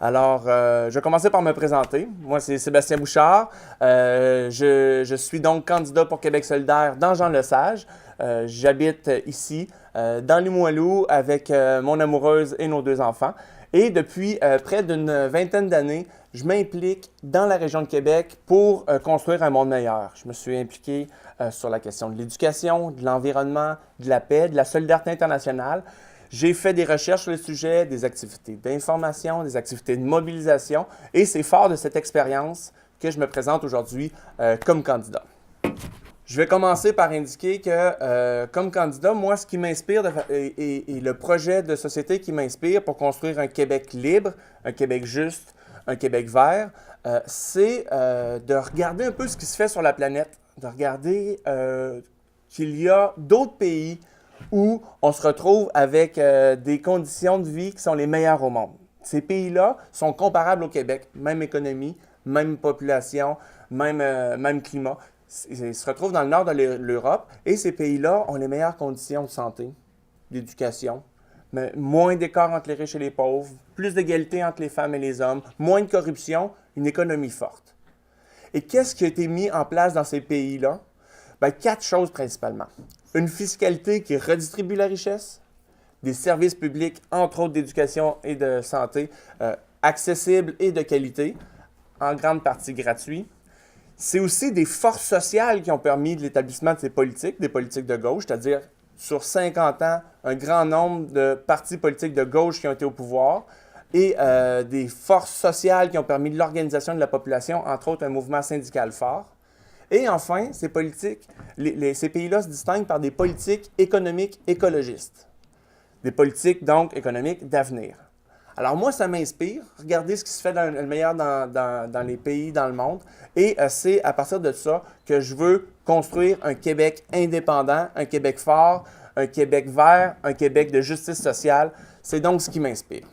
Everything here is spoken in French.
Alors, je vais commencer par me présenter. Moi, c'est Sébastien Bouchard. Je suis donc candidat pour Québec solidaire dans Jean-Lesage. J'habite ici, dans Limoilou, avec mon amoureuse et nos 2 enfants. Et depuis près d'une vingtaine d'années, je m'implique dans la région de Québec pour construire un monde meilleur. Je me suis impliqué sur la question de l'éducation, de l'environnement, de la paix, de la solidarité internationale. J'ai fait des recherches sur le sujet, des activités d'information, des activités de mobilisation, et c'est fort de cette expérience que je me présente aujourd'hui comme candidat. Je vais commencer par indiquer que, comme candidat, moi, ce qui m'inspire et le projet de société qui m'inspire pour construire un Québec libre, un Québec juste, un Québec vert, c'est de regarder un peu ce qui se fait sur la planète, de regarder qu'il y a d'autres pays où on se retrouve avec des conditions de vie qui sont les meilleures au monde. Ces pays-là sont comparables au Québec, même économie, même population, même climat. Ils se retrouvent dans le nord de l'Europe et ces pays-là ont les meilleures conditions de santé, d'éducation, mais moins d'écart entre les riches et les pauvres, plus d'égalité entre les femmes et les hommes, moins de corruption, une économie forte. Et qu'est-ce qui a été mis en place dans ces pays-là? Bien, 4 choses principalement. Une fiscalité qui redistribue la richesse, des services publics, entre autres d'éducation et de santé, accessibles et de qualité, en grande partie gratuits. C'est aussi des forces sociales qui ont permis l'établissement de ces politiques, des politiques de gauche, c'est-à-dire sur 50 ans, un grand nombre de partis politiques de gauche qui ont été au pouvoir et des forces sociales qui ont permis l'organisation de la population, entre autres un mouvement syndical fort. Et enfin, ces pays-là se distinguent par des politiques économiques écologistes. Des politiques, donc, économiques d'avenir. Alors moi, ça m'inspire. Regardez ce qui se fait le meilleur dans les pays, dans le monde. Et c'est à partir de ça que je veux construire un Québec indépendant, un Québec fort, un Québec vert, un Québec de justice sociale. C'est donc ce qui m'inspire.